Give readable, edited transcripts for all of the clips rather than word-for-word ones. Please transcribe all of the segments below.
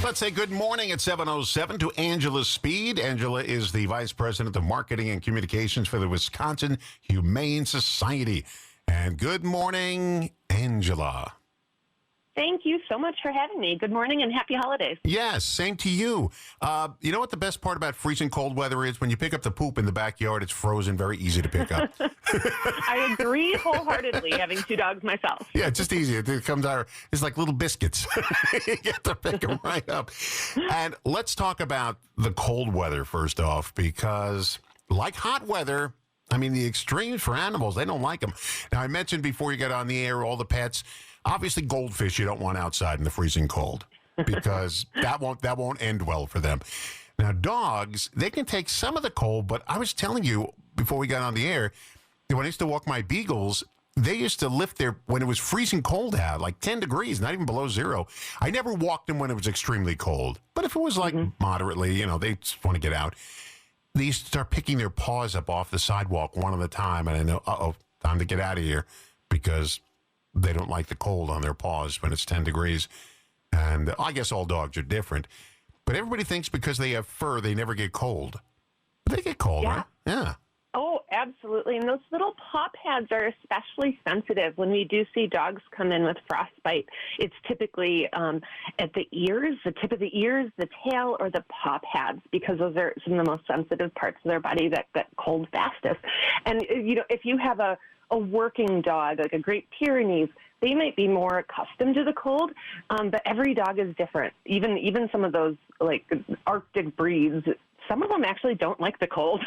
Let's say good morning at 7:07 to Angela Speed. Angela is the Vice President of Marketing and Communications for the Wisconsin Humane Society. And good morning, Angela. Thank you so much for having me. Good morning and happy holidays. Yes, same to you. You know what the best part about freezing cold weather is? When you pick up the poop in the backyard, it's frozen, very easy to pick up. I agree wholeheartedly, having two dogs myself. Yeah, it's just easy. It comes out, it's like little biscuits. You get to pick them right up. And let's talk about the cold weather first off, because like hot weather, I mean, the extremes for animals, they don't like them. Now, I mentioned before you got on the air, all the pets. Obviously, goldfish you don't want outside in the freezing cold because that won't end well for them. Now, dogs, they can take some of the cold, but I was telling you before we got on the air, that when I used to walk my beagles, they used to lift when it was freezing cold out, like 10 degrees, not even below zero. I never walked them when it was extremely cold. But if it was like moderately, they just want to get out. They used to start picking their paws up off the sidewalk one at a time, and I know, time to get out of here because they don't like the cold on their paws when it's 10 degrees. And I guess all dogs are different. But everybody thinks because they have fur, they never get cold. But they get cold, right? Yeah. Oh, absolutely. And those little paw pads are especially sensitive. When we do see dogs come in with frostbite, it's typically at the ears, the tip of the ears, the tail, or the paw pads, because those are some of the most sensitive parts of their body that get cold fastest. And, if you have a working dog, like a Great Pyrenees, they might be more accustomed to the cold, but every dog is different. Even some of those like Arctic breeds, some of them actually don't like the cold.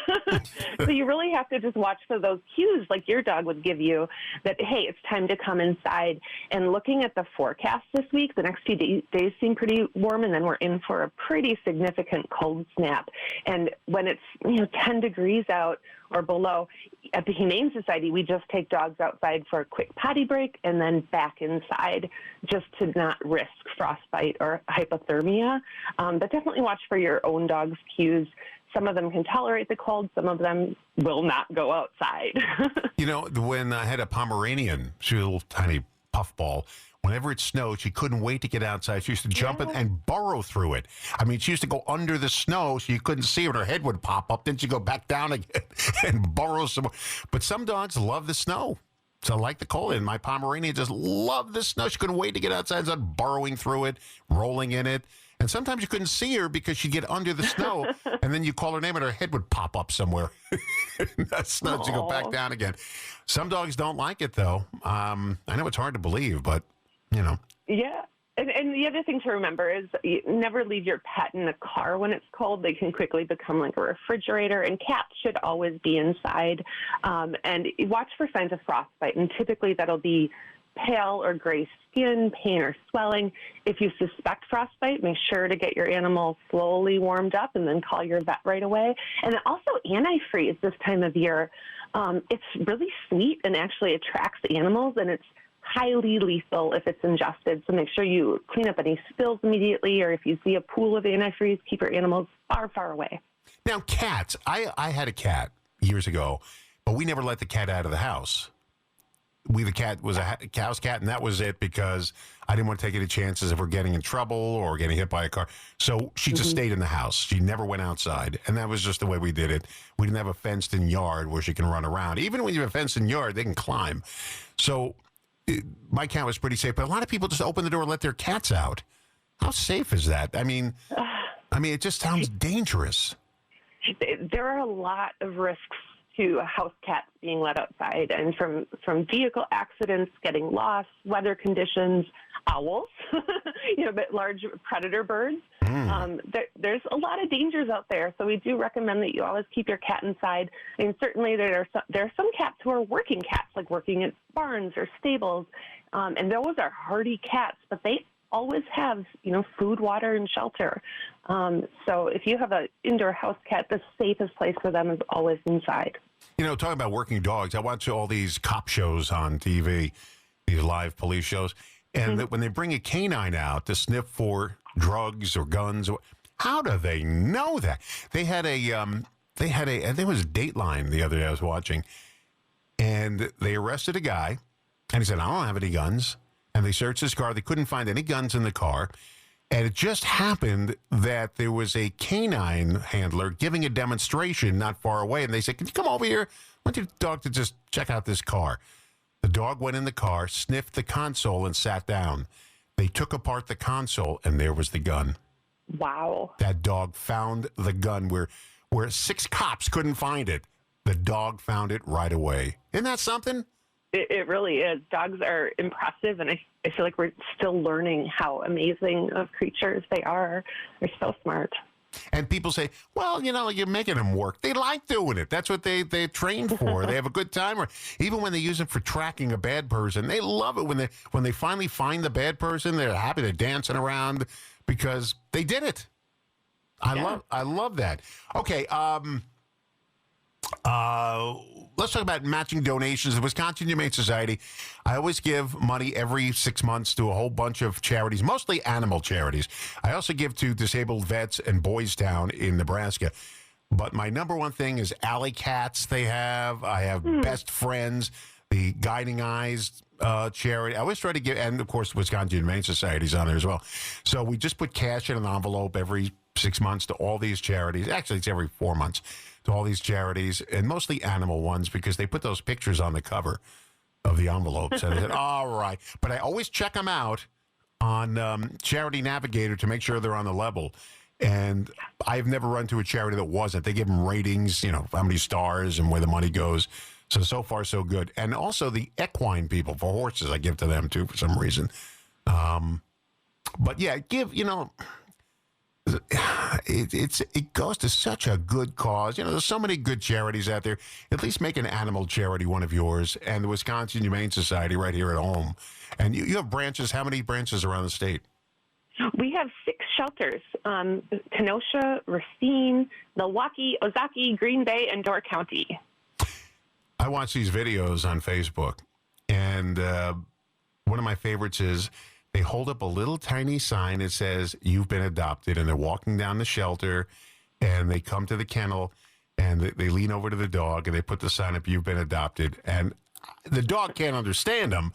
So you really have to just watch for those cues like your dog would give you that, hey, it's time to come inside. And looking at the forecast this week, the next few days seem pretty warm, and then we're in for a pretty significant cold snap. And when it's 10 degrees out or below, at the Humane Society, we just take dogs outside for a quick potty break and then back inside just to not risk frostbite or hypothermia. But definitely watch for your own dog's cues. Some of them can tolerate the cold. Some of them will not go outside. When I had a Pomeranian, she was a little tiny puffball. Whenever it snowed, she couldn't wait to get outside. She used to jump in and burrow through it. I mean, she used to go under the snow so you couldn't see her. Her head would pop up. Then she'd go back down again and burrow some more. But some dogs love the snow. So like the cold. And my Pomeranian just loved the snow. She couldn't wait to get outside and start burrowing through it, rolling in it. And sometimes you couldn't see her because she'd get under the snow. And then you call her name and her head would pop up somewhere. That snow, she'd go back down again. Some dogs don't like it, though. I know it's hard to believe, but Yeah. And the other thing to remember is you never leave your pet in the car when it's cold. They can quickly become like a refrigerator, and cats should always be inside. And watch for signs of frostbite, and typically that'll be pale or gray skin, pain or swelling. If you suspect frostbite, make sure to get your animal slowly warmed up and then call your vet right away. And also antifreeze this time of year. It's really sweet and actually attracts animals, and it's highly lethal if it's ingested. So make sure you clean up any spills immediately, or if you see a pool of antifreeze, keep your animals far, far away. Now, cats. I had a cat years ago, but we never let the cat out of the house. The cat was a house cat, and that was it because I didn't want to take any chances of her getting in trouble or getting hit by a car. So she just stayed in the house. She never went outside, and that was just the way we did it. We didn't have a fenced-in yard where she can run around. Even when you have a fenced-in yard, they can climb. So my cat was pretty safe, but a lot of people just open the door and let their cats out. How safe is that? I mean, it just sounds dangerous. There are a lot of risks to house cats being let outside, and from vehicle accidents, getting lost, weather conditions, owls, but large predator birds. There's a lot of dangers out there, so we do recommend that you always keep your cat inside. And certainly there are some cats who are working cats, like working at barns or stables, and those are hardy cats, but they always have, food, water, and shelter. So if you have an indoor house cat, the safest place for them is always inside. Talking about working dogs, I watch all these cop shows on TV, these live police shows, and when they bring a canine out to sniff for drugs or guns, how do they know that? There was Dateline the other day I was watching, and they arrested a guy, and he said, I don't have any guns. And they searched his car. They couldn't find any guns in the car. And it just happened that there was a canine handler giving a demonstration not far away. And they said, "Can you come over here? I want your dog to just check out this car." The dog went in the car, sniffed the console, and sat down. They took apart the console, and there was the gun. Wow. That dog found the gun where 6 cops couldn't find it. The dog found it right away. Isn't that something? It really is. Dogs are impressive, and I feel like we're still learning how amazing of creatures they are. They're so smart. And people say, well, you're making them work. They like doing it. That's what they're trained for. They have a good time. Or even when they use it for tracking a bad person, they love it. When they finally find the bad person, they're happy. They're dancing around because they did it. I love that. Okay, let's talk about matching donations. The Wisconsin Humane Society, I always give money every 6 months to a whole bunch of charities, mostly animal charities. I also give to disabled vets and Boys Town in Nebraska. But my number one thing is Alley Cats I have Best Friends, the Guiding Eyes charity. I always try to give, and of course, the Wisconsin Humane Society is on there as well. So we just put cash in an envelope every 6 months to all these charities. Actually, it's every 4 months. To all these charities, and mostly animal ones, because they put those pictures on the cover of the envelopes. And I said, all right. But I always check them out on Charity Navigator to make sure they're on the level. And I've never run to a charity that wasn't. They give them ratings, how many stars and where the money goes. So far, so good. And also the equine people for horses, I give to them, too, for some reason. But, yeah, it goes to such a good cause. There's so many good charities out there. At least make an animal charity one of yours, and the Wisconsin Humane Society right here at home. And you have branches. How many branches around the state? We have 6 shelters: Kenosha, Racine, Milwaukee, Ozaukee, Green Bay, and Door County. I watch these videos on Facebook, and one of my favorites is they hold up a little tiny sign that says, "You've been adopted," and they're walking down the shelter, and they come to the kennel, and they lean over to the dog, and they put the sign up, "You've been adopted." And the dog can't understand them,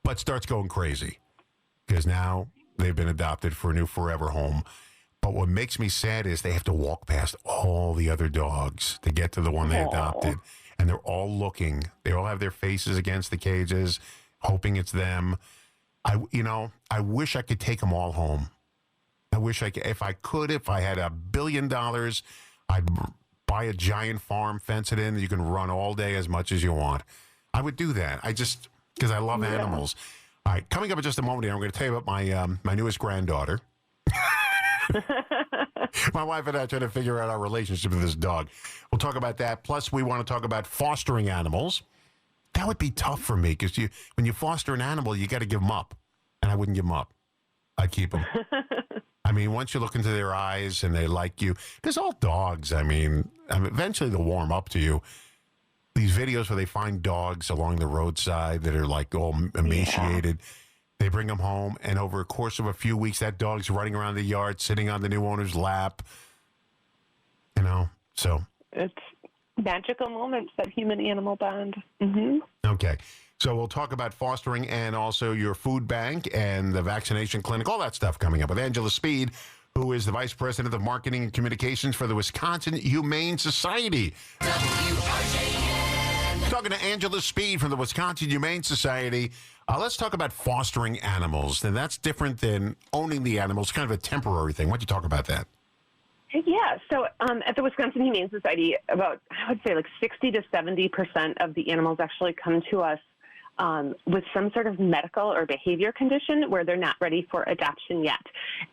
but starts going crazy because now they've been adopted for a new forever home. But what makes me sad is they have to walk past all the other dogs to get to the one they adopted, and they're all looking. They all have their faces against the cages, hoping it's them. I wish I could take them all home. I wish I could. If I had $1 billion, I'd buy a giant farm, fence it in, you can run all day as much as you want. I would do that. Because I love animals. All right, coming up in just a moment here, I'm going to tell you about my newest granddaughter. My wife and I are trying to figure out our relationship with this dog. We'll talk about that. Plus, we want to talk about fostering animals. That would be tough for me because when you foster an animal, you got to give them up. And I wouldn't give them up. I'd keep them. I mean, once you look into their eyes and they like you, because all dogs, eventually they'll warm up to you. These videos where they find dogs along the roadside that are like all emaciated, they bring them home, and over a course of a few weeks, that dog's running around the yard, sitting on the new owner's lap. So. It's magical moments, that human-animal bond. Mm-hmm. Okay. So we'll talk about fostering and also your food bank and the vaccination clinic, all that stuff coming up with Angela Speed, who is the Vice President of Marketing and Communications for the Wisconsin Humane Society. Talking to Angela Speed from the Wisconsin Humane Society. Let's talk about fostering animals. And that's different than owning the animals, kind of a temporary thing. Why don't you talk about that? Yeah, so at the Wisconsin Humane Society, about, I would say, 60 to 70% of the animals actually come to us with some sort of medical or behavior condition where they're not ready for adoption yet.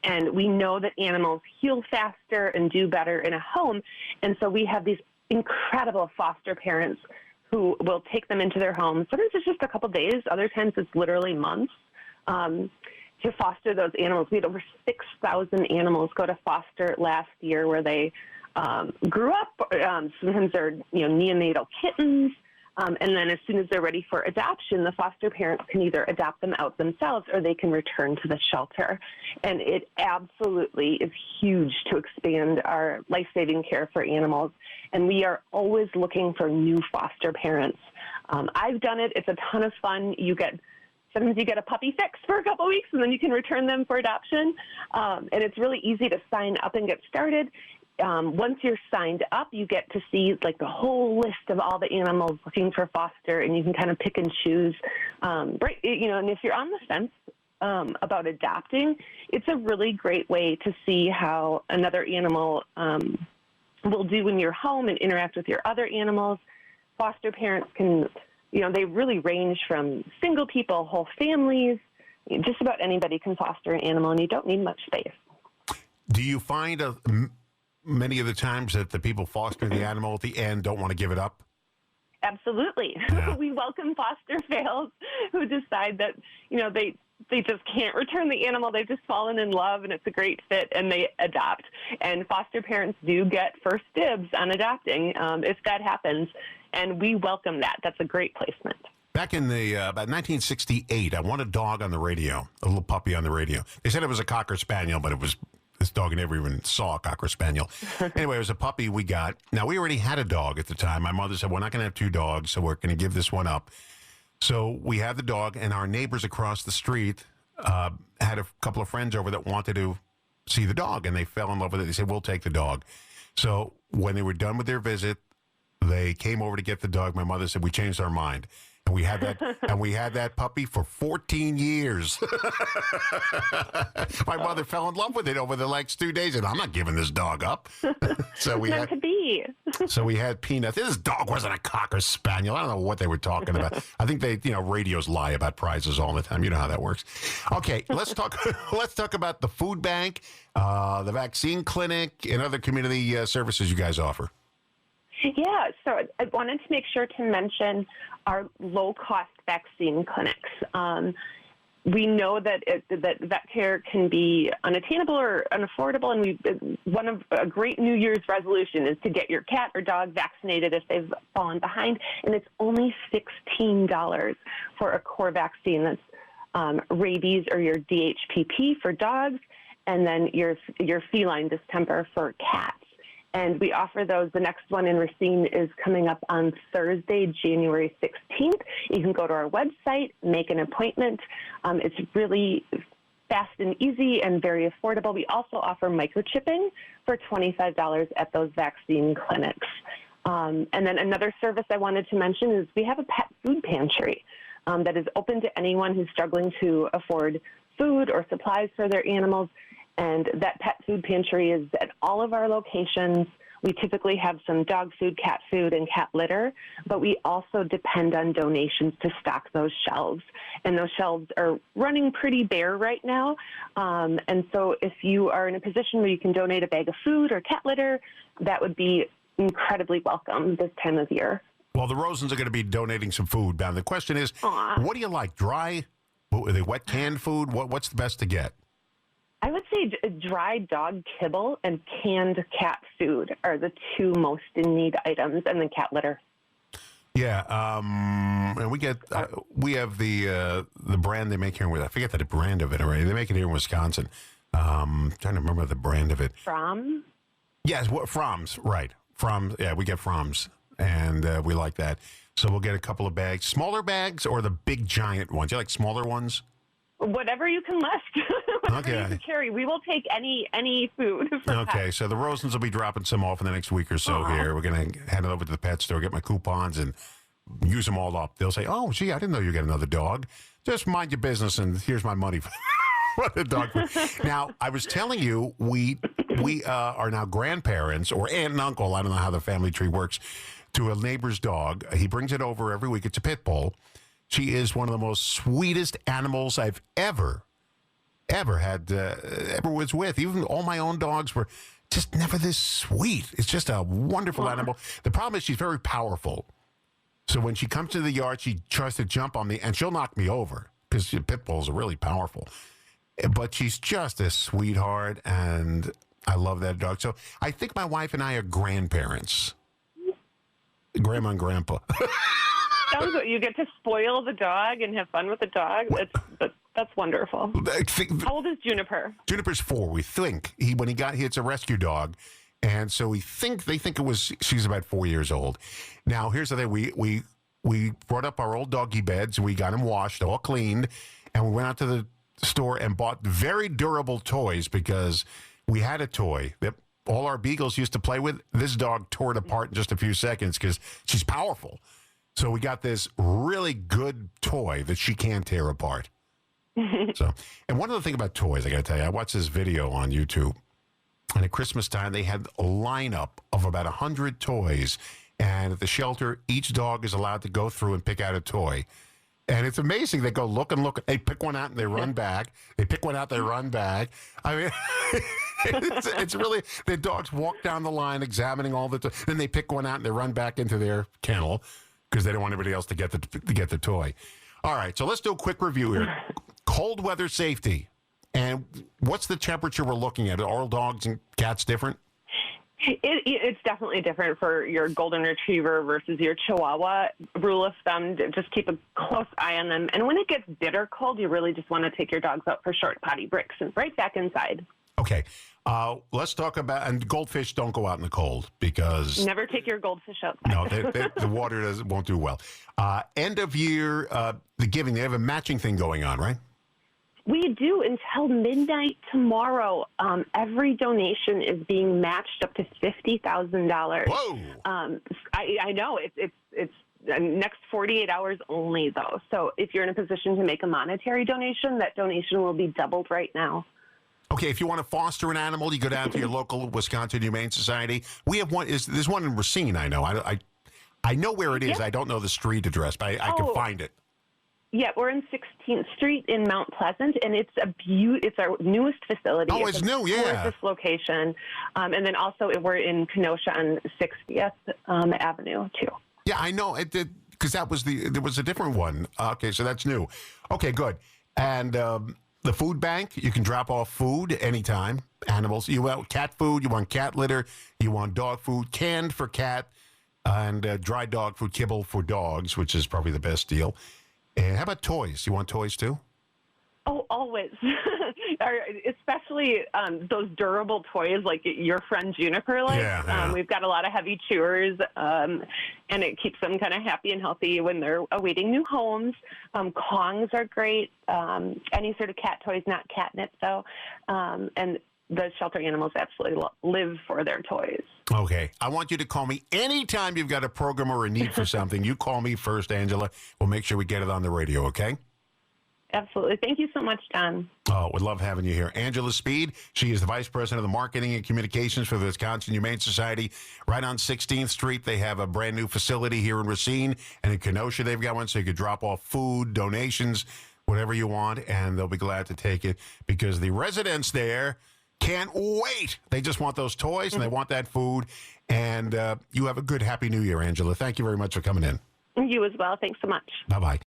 And we know that animals heal faster and do better in a home. And so we have these incredible foster parents who will take them into their home. Sometimes it's just a couple days. Other times it's literally months. To foster those animals. We had over 6,000 animals go to foster last year where they grew up. Sometimes they're neonatal kittens. And then as soon as they're ready for adoption, the foster parents can either adopt them out themselves or they can return to the shelter. And it absolutely is huge to expand our life-saving care for animals. And we are always looking for new foster parents. I've done it. It's a ton of fun. You get Sometimes you get a puppy fix for a couple weeks, and then you can return them for adoption. And it's really easy to sign up and get started. Once you're signed up, you get to see like the whole list of all the animals looking for foster, and you can kind of pick and choose. Right, and if you're on the fence about adopting, it's a really great way to see how another animal will do in your home and interact with your other animals. Foster parents can, they really range from single people, whole families. Just about anybody can foster an animal, and you don't need much space. Do you find many of the times that the people fostering the animal at the end don't want to give it up? Absolutely. Yeah. We welcome foster fails who decide that, they just can't return the animal. They've just fallen in love and it's a great fit, and they adopt. And foster parents do get first dibs on adopting if that happens. And we welcome that. That's a great placement. Back in about 1968, I won a dog on the radio, a little puppy on the radio. They said it was a Cocker Spaniel, but it was this dog. I never even saw a Cocker Spaniel. Anyway, it was a puppy we got. Now, we already had a dog at the time. My mother said, we're not going to have two dogs, so we're going to give this one up. So we had the dog, and our neighbors across the street had a couple of friends over that wanted to see the dog, and they fell in love with it. They said, we'll take the dog. So when they were done with their visit, they came over to get the dog. My mother said, we changed our mind. And we had that puppy for 14 years. My mother fell in love with it over the next 2 days, and I'm not giving this dog up. So we Meant to be. So we had Peanut. This dog wasn't a Cocker Spaniel. I don't know what they were talking about. I think radios lie about prizes all the time. You know how that works. Okay, let's talk. Let's talk about the food bank, the vaccine clinic, and other community services you guys offer. Yeah, so I wanted to make sure to mention our low-cost vaccine clinics. We know that vet care can be unattainable or unaffordable, and a great New Year's resolution is to get your cat or dog vaccinated if they've fallen behind, and it's only $16 for a core vaccine. That's rabies or your DHPP for dogs, and then your feline distemper for cats. And we offer those. The next one in Racine is coming up on Thursday, January 16th. You can go to our website, make an appointment. It's really fast and easy and very affordable. We also offer microchipping for $25 at those vaccine clinics. And then another service I wanted to mention is we have a pet food pantry that is open to anyone who's struggling to afford food or supplies for their animals. And that pet food pantry is at all of our locations. We typically have some dog food, cat food, and cat litter, but we also depend on donations to stock those shelves. And those shelves are running pretty bare right now. And so if you are in a position where you can donate a bag of food or cat litter, that would be incredibly welcome this time of year. Well, the Rosens are going to be donating some food. Now, the question is, What do you like, dry? Are they wet canned food? What's the best to get? I would say dry dog kibble and canned cat food are the two most in need items, and then cat litter. Yeah, and we have the brand they make here. I forget the brand of it already. They make it here in Wisconsin. Trying to remember the brand of it. From? Yes, Froms, right. Yeah, we get Froms, and we like that. So we'll get a couple of bags. Smaller bags or the big giant ones? You like smaller ones? Whatever you can lift. Whatever you can carry. We will take any food. Okay, pets. So the Rosens will be dropping some off in the next week or so here. We're going to head over to the pet store, get my coupons, and use them all up. They'll say, oh, gee, I didn't know you got another dog. Just mind your business, and here's my money for the dog food. Now, I was telling you, we are now grandparents, or aunt and uncle, I don't know how the family tree works, to a neighbor's dog. He brings it over every week. It's a pit bull. She is one of the most sweetest animals I've ever was with. Even all my own dogs were just never this sweet. It's just a wonderful animal. The problem is she's very powerful. So when she comes to the yard, she tries to jump on me, and she'll knock me over because pit bulls are really powerful. But she's just a sweetheart, and I love that dog. So I think my wife and I are grandparents. Grandma and Grandpa. Sounds good. You get to spoil the dog and have fun with the dog. That's wonderful. How old is Juniper? Juniper's 4. We think when he got here, it's a rescue dog, and so they think she's about 4 years old. Now here's the thing: we we brought up our old doggy beds. We got them washed, all cleaned, and we went out to the store and bought very durable toys because we had a toy that all our beagles used to play with. This dog tore it apart in just a few seconds because she's powerful. So we got this really good toy that she can't tear apart. So, and one other thing about toys, I got to tell you, I watched this video on YouTube, and at Christmas time, they had a lineup of about 100 toys, and at the shelter, each dog is allowed to go through and pick out a toy. And it's amazing. They go look and look. They pick one out and they run back. They pick one out, they run back. I mean, it's really, the dogs walk down the line examining all the toys. Then they pick one out and they run back into their kennel because they don't want anybody else to get the toy. All right, so let's do a quick review here. Cold weather safety. And what's the temperature we're looking at? Are all dogs and cats different? It's definitely different for your golden retriever versus your chihuahua. Rule of thumb, just keep a close eye on them. And when it gets bitter cold, you really just want to take your dogs out for short potty breaks and right back inside. Okay. Let's talk about, and goldfish don't go out in the cold because... Never take your goldfish outside. No, the water won't do well. End of year, the giving, they have a matching thing going on, right? We do until midnight tomorrow. Every donation is being matched up to $50,000. Whoa! I know it's next 48 hours only though. So if you're in a position to make a monetary donation, that donation will be doubled right now. Okay, if you want to foster an animal, you go down to your local Wisconsin Humane Society. We have one. There's one in Racine. I know. I know where it is. Yep. I don't know the street address, but I can find it. Yeah, we're in 16th Street in Mount Pleasant, and it's it's our newest facility. Oh, it's new, yeah. Gorgeous location, and then also we're in Kenosha on 60th Avenue too. Yeah, I know it did because there was a different one. Okay, so that's new. Okay, good. And the food bank, you can drop off food anytime. Animals, you want cat food, you want cat litter, you want dog food, canned for cat, and dry dog food, kibble for dogs, which is probably the best deal. And how about toys? You want toys too? Oh, always. Especially those durable toys like your friend Juniper likes. Yeah. We've got a lot of heavy chewers, and it keeps them kind of happy and healthy when they're awaiting new homes. Kongs are great. Any sort of cat toys, not catnip though. And the shelter animals absolutely live for their toys. Okay. I want you to call me anytime you've got a program or a need for something. You call me first, Angela. We'll make sure we get it on the radio, okay? Absolutely. Thank you so much, Don. Oh, we love having you here. Angela Speed, she is the Vice President of the Marketing and Communications for the Wisconsin Humane Society. Right on 16th Street, they have a brand new facility here in Racine. And in Kenosha, they've got one so you could drop off food, donations, whatever you want, and they'll be glad to take it because the residents there can't wait. They just want those toys and they want that food. And you have a good, happy new year, Angela. Thank you very much for coming in. You as well. Thanks so much. Bye-bye.